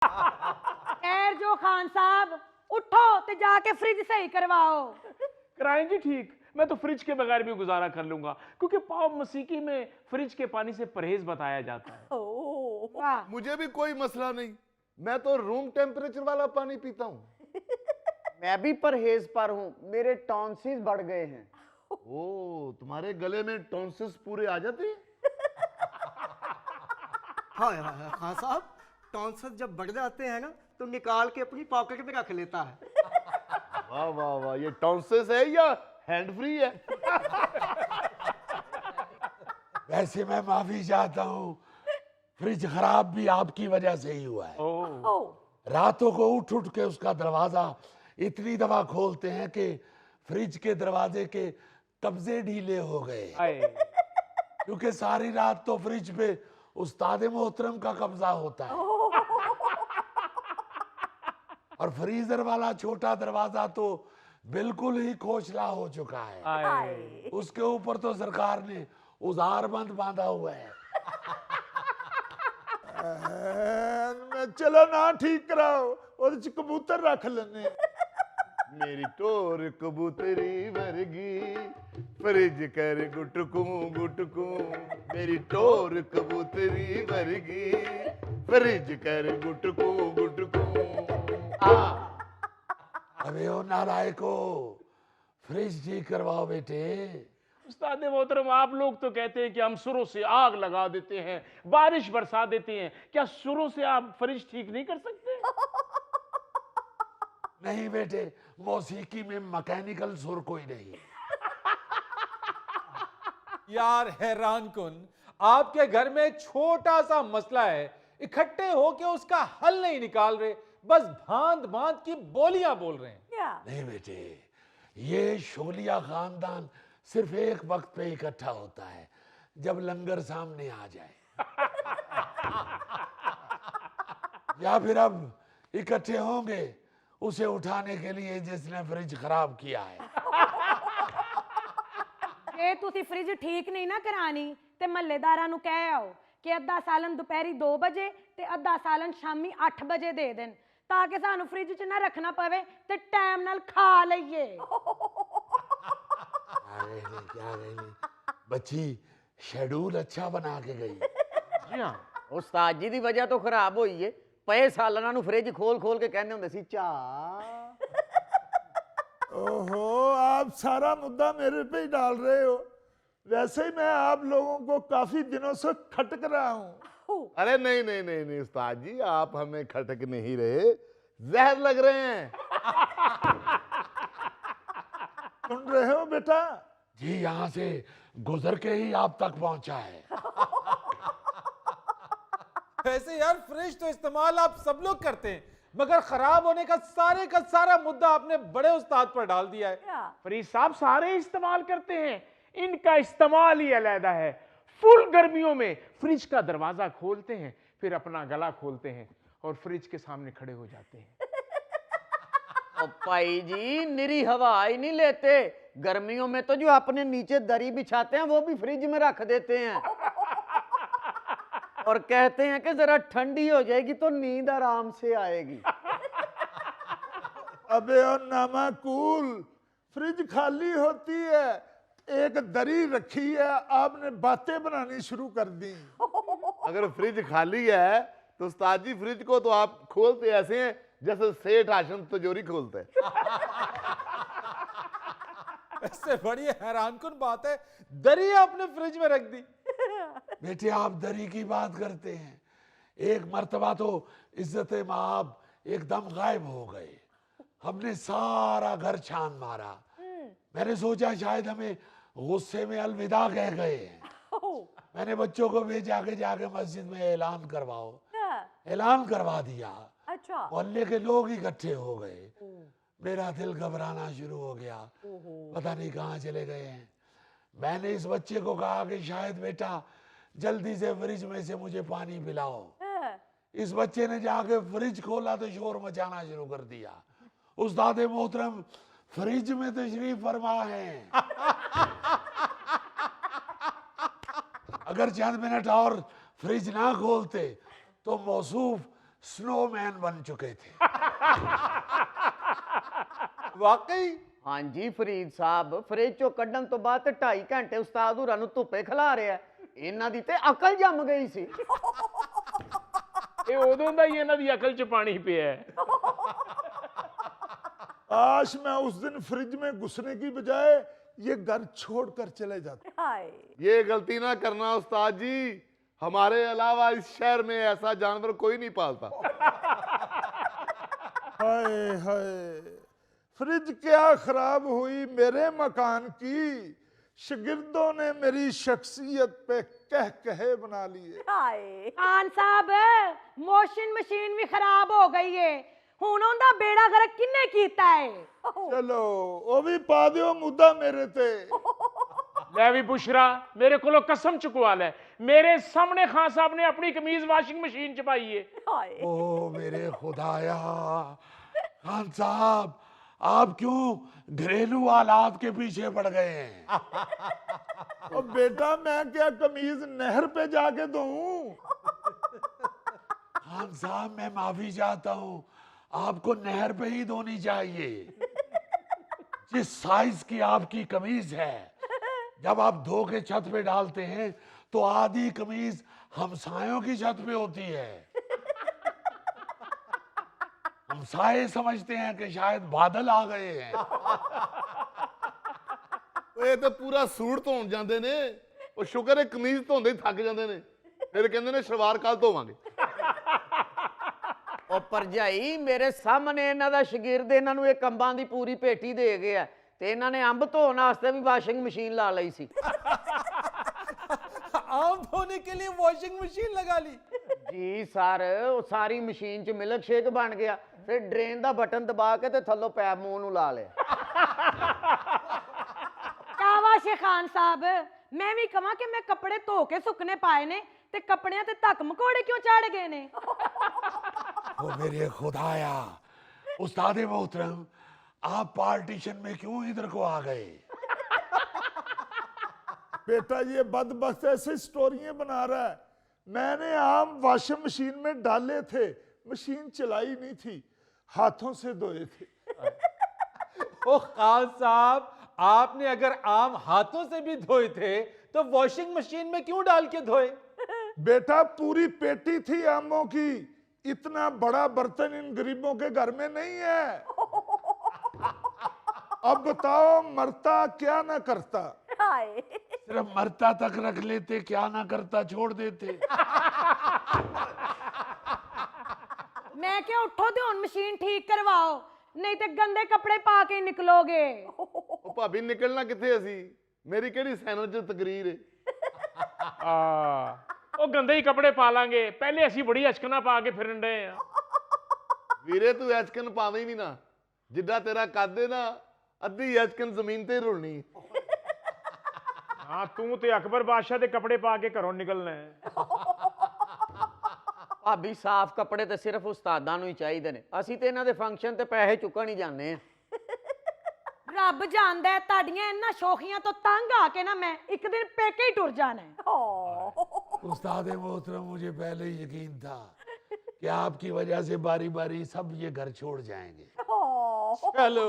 खैर जो खान साहब, उठो ते जाके फ्रिज सही करवाओ। कराएंगे ठीक। मैं तो फ्रिज के बगैर भी गुजारा कर लूंगा, क्योंकि पाव मसीकी में फ्रिज के पानी से परहेज बताया जाता है। वाह, मुझे भी कोई मसला नहीं, मैं तो रूम टेम्परेचर वाला पानी पीता हूँ। मैं भी परहेज पर हूँ, मेरे टॉन्सिस बढ़ गए हैं। ओ, तुम्हारे गले में टॉन्सिस पूरे आ जाते हैं? हाँ हाँ हाँ साहब, टॉन्सिल जब बढ़ जाते हैं ना तो निकाल के अपनी पॉकेट में रख लेता है। वाह वाह वाह, ये टॉन्सिस है या हैंड फ्री है? वैसे मैं माफी चाहता हूँ, फ्रिज खराब भी आपकी वजह से ही हुआ है। रातों को उठ उठ के उसका दरवाजा इतनी दफा खोलते हैं कि फ्रिज के दरवाजे के कब्जे ढीले हो गए, आए। क्योंकि सारी रात तो फ्रिज पे उस्ताद मोहतरम का कब्जा होता है। और फ्रीजर वाला छोटा दरवाजा तो बिल्कुल ही खोखला हो चुका है। आए। उसके ऊपर तो सरकार ने उजार बंद बांधा हुआ है। मैं चलो ना ठीक कराओ और कबूतर रख लेने। मेरी टोर कबूतरी वर्गी, फ्रिज कर गुटकू गुटकू। मेरी टोर कबूतरी वर्गी, फ्रिज कर गुटकू गुटकू। अबे ओ नालायको, फ्रिज ठीक करवाओ बेटे। उस्ताद मोहतरम, आप लोग तो कहते हैं कि हम सुरों से आग लगा देते हैं, बारिश बरसा देते हैं। क्या सुरों से आप फ्रिज ठीक नहीं कर सकते? नहीं बेटे, मौसीकी में मैकेनिकल सुर कोई नहीं। यार हैरान कुन, आपके घर में छोटा सा मसला है, इकट्ठे होके उसका हल नहीं निकाल रहे, बस भांत भांत की बोलियां बोल रहे हैं। नहीं बेटे, ये शोलिया खानदान सिर्फ एक वक्त पे इकट्ठा होता है, जब लंगर सामने आ जाए। या फिर अब इकट्ठे होंगे उसे उठाने के लिए जिसने फ्रिज खराब किया है। ਜੇ ਤੁਸੀਂ ਫ੍ਰਿਜ ਠੀਕ ਨਹੀਂ ਨਾ ਕਰਾਣੀ ਤੇ ਮਹੱਲੇਦਾਰਾਂ ਨੂੰ ਕਹਿ ਆਓ ਕਿ ਅੱਧਾ ਸਾਲਨ ਦੁਪਹਿਰੀ 2 ਵਜੇ ਤੇ ਅੱਧਾ ਸਾਲਨ ਸ਼ਾਮੀ 8 ਵਜੇ ਦੇ ਦੇਣ, ਤਾਂ ਕਿ ਸਾਨੂੰ ਫ੍ਰਿਜ 'ਚ ਨਾ ਰੱਖਣਾ ਪਵੇ ਤੇ ਟਾਈਮ ਨਾਲ ਖਾ ਲਈਏ। क्या गई बच्ची शेड्यूल अच्छा बना के गई। जी हाँ। उस्ताद जी दी वजह तो खराब हुई है। पए सालना नु फ्रिज खोल खोल के कहने होंदे सी चा। ओहो, आप सारा मुद्दा मेरे पे ही डाल रहे हो। वैसे ही मैं आप लोगों को काफी दिनों से खटक रहा हूँ। अरे नहीं नहीं नहीं नहीं उस्ताद जी, आप हमें खटक नहीं रहे, जहर लग रहे हैं। सुन रहे हो बेटा? जी, यहाँ से गुजर के ही आप तक पहुंचा है। वैसे यार फ्रिज तो इस्तेमाल आप सब लोग करते हैं, मगर खराब होने का सारा मुद्दा आपने बड़े उस्ताद पर डाल दिया है। फ्रिज साहब सारे इस्तेमाल करते हैं, इनका इस्तेमाल ही अलहदा है। फुल गर्मियों में फ्रिज का दरवाजा खोलते हैं, फिर अपना गला खोलते हैं और फ्रिज के सामने खड़े हो जाते हैं। ओ भाई जी, निरी हवा ही नहीं लेते। गर्मियों में तो जो अपने नीचे दरी बिछाते हैं वो भी फ्रिज में रख देते हैं और कहते हैं कि जरा ठंडी हो जाएगी तो नींद आराम से आएगी। अबे और नामाकूल, फ्रिज खाली होती है, एक दरी रखी है, आपने बातें बनानी शुरू कर दी। अगर फ्रिज खाली है तो उस्ताद जी फ्रिज को तो आप खोलते ऐसे हैं जैसे सेठ आशम तिजोरी खोलते हैं। इससे बड़ी हैरानकुन बात है, दरी आपने फ्रिज में रख दी। बेटे, आप दरी की बात करते हैं, एक मर्तबा तो इज्जत माब एकदम गायब हो गए। हमने सारा घर छान मारा। मैंने सोचा शायद हमें गुस्से में अलविदा कह गए हैं। मैंने बच्चों को भेजा के जाके मस्जिद में ऐलान करवाओ। ऐलान करवा दिया। मोहल्ले के लोग इकट्ठे हो गए। मेरा दिल घबराना शुरू हो गया, पता नहीं कहाँ चले गए हैं। मैंने इस बच्चे को कहा कि शायद बेटा जल्दी से फ्रिज में से मुझे पानी पिलाओ। इस बच्चे ने जाके फ्रिज खोला तो शोर मचाना शुरू कर दिया। उस्ताद मोहतरम फ्रिज में तशरीफ फरमा है। अगर चंद मिनट और फ्रिज ना खोलते तो मौसूफ स्नोमैन बन चुके थे। वाकई हाँ जी फरीद साहब, फ्रिज चो कड्ढन तो बाद 2.5 घंटे उस्ताद होਰਾਂ ਨੂੰ ਧੁੱਪੇ ਖਿਲਾ ਰਿਹਾ। ਇਹਨਾਂ ਦੀ ਤੇ ਅਕਲ ਜੰਮ ਗਈ ਸੀ। ਇਹ ਉਦੋਂ ਦਾ ਹੀ ਇਹਨਾਂ ਦੀ ਅਕਲ 'ਚ ਪਾਣੀ ਪਿਆ ਹੈ। काश मैं उस दिन फ्रिज में घुसने की बजाय ये घर छोड़कर चले जाता। ये गलती ना करना उस्ताद जी, हमारे अलावा इस शहर में ऐसा जानवर कोई नहीं पालता। हाय हाय, फ्रिज क्या खराब हुई मेरे मकान की, शागिर्दों ने मेरी शख्सियत पे कह कहे बना लिए। खान साहब वॉशिंग मशीन भी खराब हो गई है, ਹੁਣ ਉਹਦਾ ਬੇੜਾ ਗਰਕ ਕਿੰਨੇ ਕੀਤਾ ਹੈ? चलो वो भी पा दियो मुद्दा मेरे ते। ਲੈ ਵੀ ਬੁਸ਼ਰਾ, ਮੇਰੇ ਕੋਲੋਂ ਕਸਮ ਚੁਕਵਾ ਲੈ, ਮੇਰੇ ਸਾਹਮਣੇ ਖਾਨ ਸਾਹਿਬ ਨੇ ਆਪਣੀ ਕਮੀਜ਼ ਵਾਸ਼ਿੰਗ ਮਸ਼ੀਨ 'ਚ ਪਾਈ ਹੈ। ओ मेरे खुदाया, खान साहब आप क्यों घरेलू आलात के पीछे पड़ गए हैं? और बेटा मैं क्या कमीज नहर पे जाके धोऊं? खान साहब मैं माफी चाहता हूँ, आपको नहर पे ही धोनी चाहिए। जिस साइज की आपकी कमीज है, जब आप धो के छत पे डालते हैं तो आधी कमीज हमसायों की छत पे होती है। हमसाए समझते हैं कि शायद बादल आ गए हैं। ਇਹ ਤਾਂ ਪੂਰਾ ਸੂਟ ਧੋਣ ਜਾਂਦੇ ਨੇ, ਉਹ ਸ਼ੁਕਰ ਹੈ ਕਮੀਜ਼ ਧੋਂਦੇ ਹੀ ਥੱਕ ਜਾਂਦੇ ਨੇ, ਫਿਰ ਕਹਿੰਦੇ ਨੇ ਸ਼ਲਵਾਰ ਕੱਲ ਧੋਵਾਂਗੇ। ਉਹ ਭਰਜਾਈ ਮੇਰੇ ਸਾਹਮਣੇ ਇਹਨਾਂ ਦਾ ਸ਼ਾਗਿਰਦ ਇਹਨਾਂ ਨੂੰ ਇੱਕ ਅੰਬਾਂ ਦੀ ਪੂਰੀ ਪੇਟੀ ਦੇ ਗਿਆ ਤੇ ਇਹਨਾਂ ਨੇ ਅੰਬ ਧੋਣ ਵਾਸਤੇ ਵੀ ਵਾਸ਼ਿੰਗ ਮਸ਼ੀਨ ਲਾ ਲਈ ਸੀ। आम धोने के लिए वॉशिंग मशीन लगा ली। ਜੀ ਸਰ, ਉਹ ਸਾਰੀ ਮਸ਼ੀਨ 'ਚ ਮਿਲਕ ਸ਼ੇਕ ਬਣ ਗਿਆ, ਫਿਰ ਡਰੇਨ ਦਾ ਬਟਨ ਦਬਾ ਕੇ ਤੇ ਥੱਲੋਂ ਪੈਪ ਮੂੰਹ ਨੂੰ ਲਾ ਲਿਆ। ਕਾਵਾਸ਼ ਖਾਨ ਸਾਹਿਬ, ਮੈਂ ਵੀ ਕਹਾਂ ਕਿ ਮੈਂ ਕੱਪੜੇ ਧੋ ਕੇ ਸੁੱਕਣੇ ਪਾਏ ਨੇ ਤੇ ਕੱਪੜਿਆਂ ਤੇ ਧੱਕ ਮਕੌੜੇ ਕਿਉਂ ਚੜ ਗਏ ਨੇ? ओ मेरे खुदाया, उस्ताद मोहतरम आप पार्टीशन में क्यों इधर को आ गए? बेटा ये बदबख्त ऐसे स्टोरियां बना रहा है। मैंने आम वॉशिंग मशीन में डाले थे, मशीन चलाई नहीं थी, हाथों से धोए थे। ओ खान साहब, आपने अगर आम हाथों से भी धोए थे तो वॉशिंग मशीन में क्यों डाल के धोए? बेटा पूरी पेटी थी आमों की, इतना बड़ा बर्तन इन गरीबों के घर में नहीं है। अब बताओ मरता क्या ना करता? सिर्फ मरता तक रख लेते, क्या ना करता छोड़ देते। मैं क्या उठो ते हुण मशीन ठीक करवाओ, नहीं ते गंदे कपड़े पा के निकलोगे। ਉਹ ਭਾਬੀ ਨਿਕਲਣਾ ਕਿੱਥੇ ਅਸੀਂ, ਮੇਰੀ ਕਿਹੜੀ ਸੈਨਲ 'ਚ ਤਕਰੀਰ ਹੈ। ਉਹ ਗੰਦੇ ਹੀ ਕੱਪੜੇ ਪਾ ਲਾਂਗੇ, ਪਹਿਲੇ ਅਸੀਂ ਬੜੀ ਅਚਕਨਾ ਪਾ ਕੇ ਫਿਰਨ ਡਏ ਆ। ਵੀਰੇ ਤੂੰ ਐਚਕਨ ਪਾਵੇਂ ਵੀ ਨਾ, ਜਿੱਡਾ ਤੇਰਾ ਕੱਦ ਹੈ ਨਾ, ਅੱਧੀ ਐਚਕਨ ਜ਼ਮੀਨ ਤੇ ਰੁਲਣੀ। ਹਾਂ ਤੂੰ ਤੇ ਅਕਬਰ ਬਾਦਸ਼ਾਹ ਦੇ ਕੱਪੜੇ ਪਾ ਕੇ ਘਰੋਂ ਨਿਕਲਣਾ ਹੈ। ਭਾਬੀ ਸਾਫ਼ ਕੱਪੜੇ ਤੇ ਸਿਰਫ ਉਸਤਾਦਾਂ ਨੂੰ ਹੀ ਚਾਹੀਦੇ ਨੇ, ਅਸੀਂ ਤੇ ਇਹਨਾਂ ਦੇ ਫੰਕਸ਼ਨ ਤੇ ਪੈਸੇ ਚੁੱਕਣ ਹੀ ਜਾਂਦੇ ਆ। ਰੱਬ ਜਾਣਦਾ ਹੈ ਤੁਹਾਡੀਆਂ ਇਹਨਾਂ ਸ਼ੌਖੀਆਂ ਤੋਂ ਤੰਗ ਆ ਕੇ ਨਾ ਮੈਂ ਇੱਕ ਦਿਨ ਪੇਕੇ ਹੀ ਟੁਰ ਜਾਣਾ ਹੈ। उस्ताद मोहतरम मुझे पहले ही यकीन था कि आपकी वजह से बारी बारी सब ये घर छोड़ जाएंगे। चलो,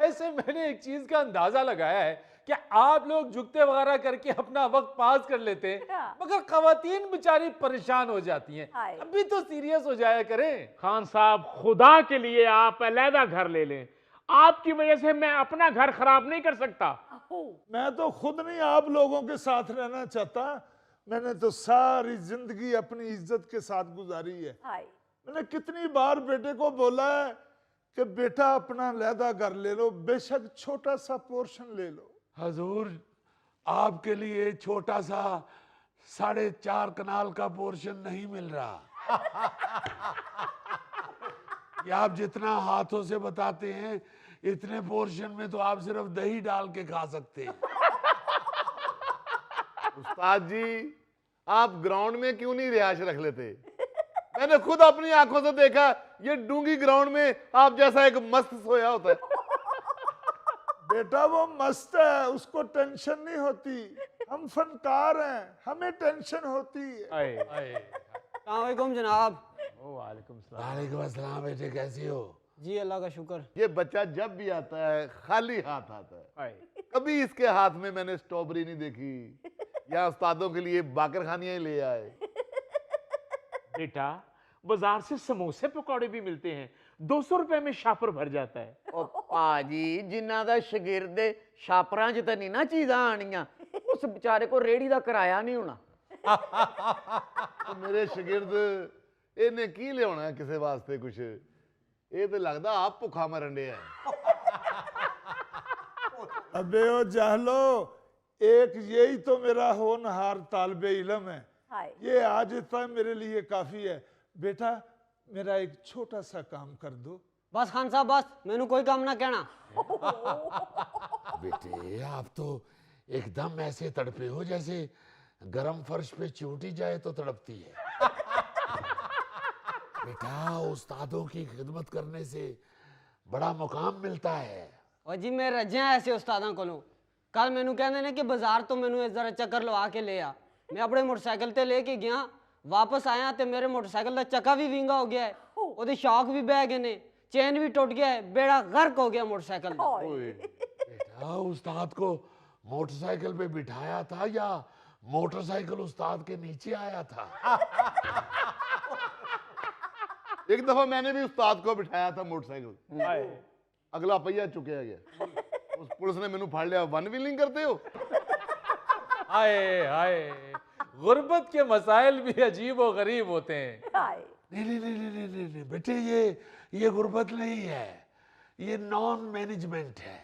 ऐसे मैंने एक चीज का अंदाजा लगाया है कि आप लोग झुकते वगैरह करके अपना वक्त पास कर लेते हैं, मगर खवातीन बेचारी परेशान हो जाती हैं। अभी तो सीरियस हो जाया करें। खान साहब खुदा के लिए आप अलहदा घर ले लें, आपकी वजह से मैं अपना घर खराब नहीं कर सकता। मैं तो खुद नहीं आप लोगों के साथ रहना चाहता, मैंने तो सारी जिंदगी अपनी इज्जत के साथ गुजारी है। मैंने कितनी बार बेटे को बोला है कि बेटा अपना अलहदा घर ले लो, बेशक छोटा सा पोर्शन ले लो। हजूर आपके लिए छोटा सा 4.5 कनाल का पोर्शन नहीं मिल रहा। कि आप जितना हाथों से बताते हैं इतने पोर्शन में तो आप सिर्फ दही डाल के खा सकते हैं। उस्ताद जी आप ग्राउंड में क्यों नहीं रिहाइश रख लेते? मैंने खुद अपनी आंखों से देखा, ये डूंगी ग्राउंड में आप जैसा एक मस्त सोया होता है। बेटा वो मस्त है, उसको टेंशन नहीं होती, हम फनकार हैं, हमें टेंशन होती है। अस्सलामुअलैकुम जनाब। वालेकुम सलाम। वालेकुम अस्सलाम बेटे, कैसी हो? जी अल्लाह का शुक्र। ये बच्चा जब भी आता है खाली हाथ आता है। हाय। कभी इसके हाथ में मैंने स्ट्रॉबेरी नहीं देखी या उस्तादों के लिए बाकर खानियां ही ले आए। बेटा बाजार से समोसे पकौड़े भी मिलते हैं, 200 रुपए में शापर भर जाता है। ओ पाजी जिन्ना दा शागिर्द छापरां च ते नहीं ना चीज़ां आनियां, उस बेचारे को रेड़ी दा किराया नहीं होना। तो मेरे शागिर्द इन्हें की लियाना है किसी वास्ते कुछ, ये तो लगता आप भुखा मरन डे है। अबे ओ जाहलो, एक यही तो मेरा होनहार तालिबे इल्म है, ये आज इतना मेरे लिए काफी है। बेटा मेरा एक छोटा सा काम कर दो। बस खान साहब बस, मैनू कोई काम ना कहना। बेटे आप तो एकदम ऐसे तड़पे हो जैसे गरम फर्श पे चूंटी जाए तो तड़पती है। बेटा उस्तादों की खिदमत करने से बड़ा मुकाम मिलता है। और जी मैं रज्या ऐसे उस्तादा कोलों, कल मैनू कहंदे ने कि बाजार तो मैनू जरा चक्कर लवा के ले आ। मैं अपने मोटरसाइकिल ते लेके गया, वापस आया तो मेरे मोटरसाइकिल का चक्का भी विंगा हो गया है, ओदे शॉक भी बह गए ने, चेन भी टूट गया है, बेड़ा गर्क हो गया मोटरसाइकिल दा। बेटा उस्ताद को मोटरसाइकिल पे बिठाया था या मोटरसाइकिल उस्ताद के नीचे आया था? एक दफा मैंने भी उस्ताद को बिठाया था मोटरसाइकिल, हाय। अगला पहिया चुकया गया, उस पुलिस ने मैनू फड़ लिया, वन व्हीलिंग करते हो। हाय हाय, गुर्बत के मसाइल भी अजीब और गरीब होते हैं। नहीं नहीं नहीं नहीं नहीं नहीं बेटे, ये गुर्बत नहीं है, ये नॉन मैनेजमेंट है।